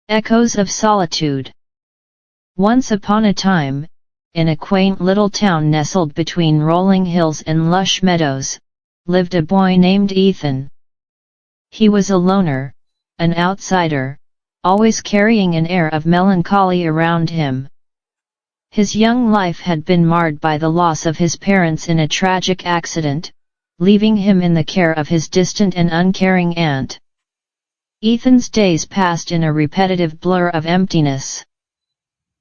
Echoes of Solitude. Once upon a time, in a quaint little town nestled between rolling hills and lush meadows, lived a boy named Ethan. He was a loner, an outsider, always carrying an air of melancholy around him. His young life had been marred by the loss of his parents in a tragic accident, leaving him in the care of his distant and uncaring aunt. Ethan's days passed in a repetitive blur of emptiness.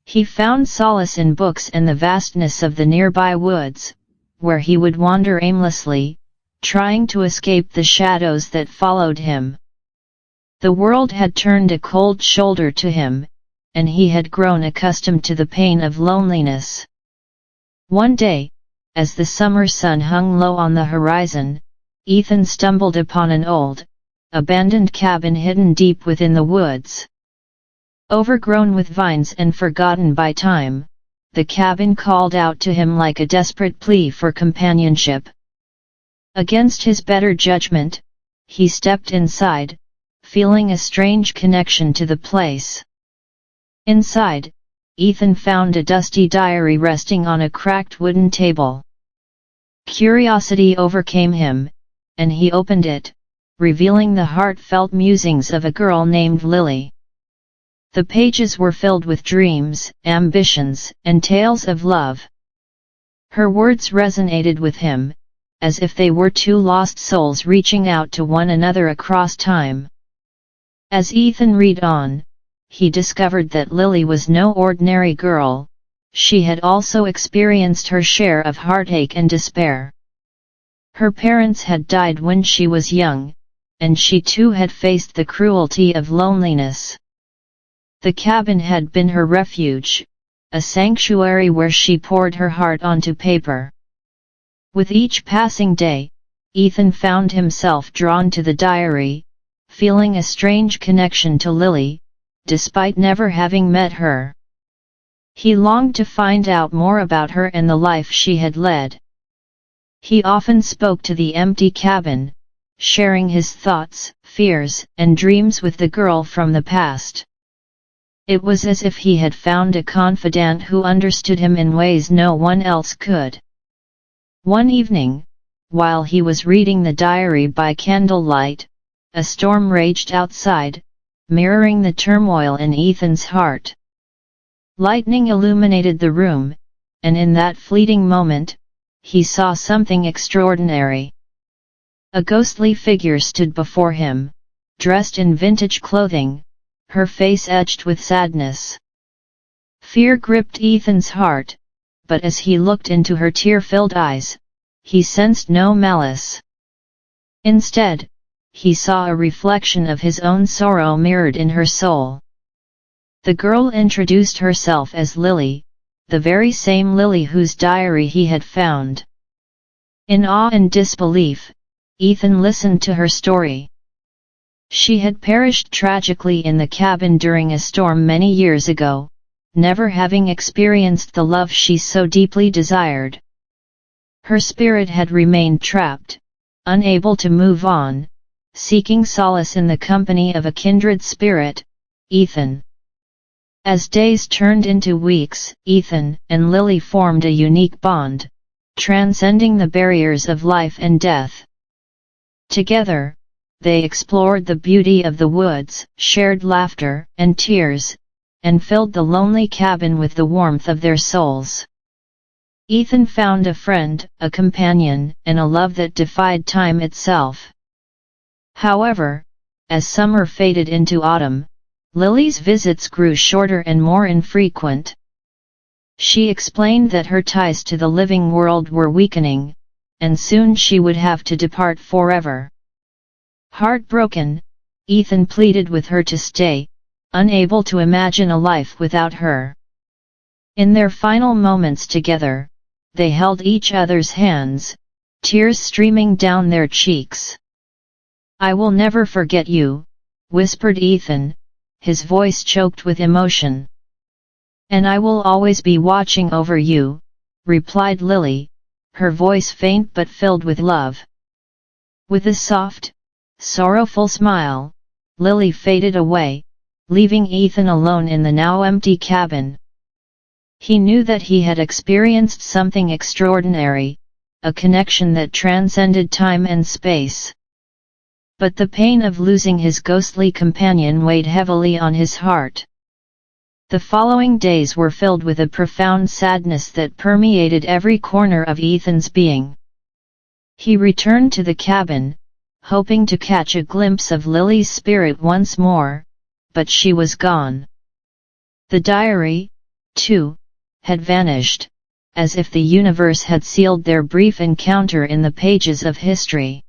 He found solace in books and the vastness of the nearby woods, where he would wander aimlessly, trying to escape the shadows that followed him. The world had turned a cold shoulder to him, and he had grown accustomed to the pain of loneliness. One day, as the summer sun hung low on the horizon, Ethan stumbled upon an old, abandoned cabin hidden deep within the woods. Overgrown with vines and forgotten by time, the cabin called out to him like a desperate plea for companionship. Against his better judgment, he stepped inside, feeling a strange connection to the place. Inside, Ethan found a dusty diary resting on a cracked wooden table. Curiosity overcame him, and he opened it, revealing the heartfelt musings of a girl named Lily. The pages were filled with dreams, ambitions, and tales of love. Her words resonated with him, as if they were two lost souls reaching out to one another across time. As Ethan read on, he discovered that Lily was no ordinary girl. She had also experienced her share of heartache and despair. Her parents had died when she was young, and she too had faced the cruelty of loneliness. The cabin had been her refuge, a sanctuary where she poured her heart onto paper. With each passing day, Ethan found himself drawn to the diary, feeling a strange connection to Lily, despite never having met her. He longed to find out more about her and the life she had led. He often spoke to the empty cabin, sharing his thoughts, fears, and dreams with the girl from the past. It was as if he had found a confidant who understood him in ways no one else could. One evening, while he was reading the diary by candlelight, a storm raged outside, mirroring the turmoil in Ethan's heart. Lightning illuminated the room, and in that fleeting moment, he saw something extraordinary. A ghostly figure stood before him, dressed in vintage clothing, her face etched with sadness. Fear gripped Ethan's heart, but as he looked into her tear-filled eyes, he sensed no malice. Instead, he saw a reflection of his own sorrow mirrored in her soul. The girl introduced herself as Lily, the very same Lily whose diary he had found. In awe and disbelief, Ethan listened to her story. She had perished tragically in the cabin during a storm many years ago, never having experienced the love she so deeply desired. Her spirit had remained trapped, unable to move on, seeking solace in the company of a kindred spirit, Ethan. As days turned into weeks, Ethan and Lily formed a unique bond, transcending the barriers of life and death. Together, they explored the beauty of the woods, shared laughter and tears, and filled the lonely cabin with the warmth of their souls. Ethan found a friend, a companion, and a love that defied time itself. However, as summer faded into autumn, Lily's visits grew shorter and more infrequent. She explained that her ties to the living world were weakening, and soon she would have to depart forever. Heartbroken, Ethan pleaded with her to stay, unable to imagine a life without her. In their final moments together, they held each other's hands, tears streaming down their cheeks. "I will never forget you," whispered Ethan, his voice choked with emotion. "And I will always be watching over you," replied Lily, her voice faint but filled with love. With a soft, sorrowful smile, Lily faded away, leaving Ethan alone in the now empty cabin. He knew that he had experienced something extraordinary, a connection that transcended time and space. But the pain of losing his ghostly companion weighed heavily on his heart. The following days were filled with a profound sadness that permeated every corner of Ethan's being. He returned to the cabin, hoping to catch a glimpse of Lily's spirit once more, but she was gone. The diary, too, had vanished, as if the universe had sealed their brief encounter in the pages of history.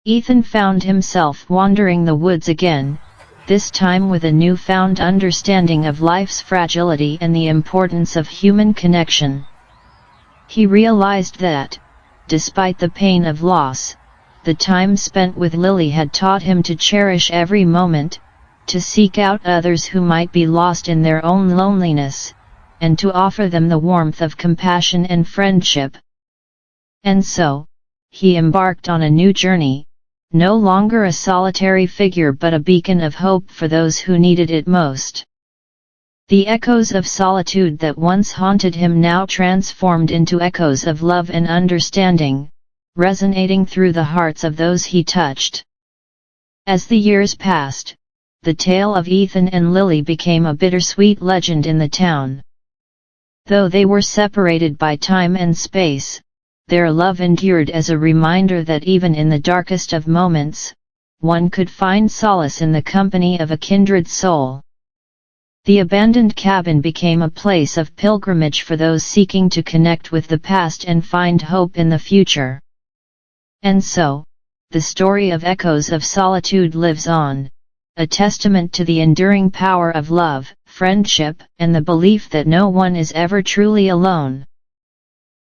Ethan found himself wandering the woods again, this time with a newfound understanding of life's fragility and the importance of human connection. He realized that, despite the pain of loss, the time spent with Lily had taught him to cherish every moment, to seek out others who might be lost in their own loneliness, and to offer them the warmth of compassion and friendship. And so, he embarked on a new journey, no longer a solitary figure but a beacon of hope for those who needed it most. The echoes of solitude that once haunted him now transformed into echoes of love and understanding, resonating through the hearts of those he touched. As the years passed, the tale of Ethan and Lily became a bittersweet legend in the town. Though they were separated by time and space, their love endured as a reminder that even in the darkest of moments, one could find solace in the company of a kindred soul. The abandoned cabin became a place of pilgrimage for those seeking to connect with the past and find hope in the future. And so, the story of Echoes of Solitude lives on, a testament to the enduring power of love, friendship, and the belief that no one is ever truly alone.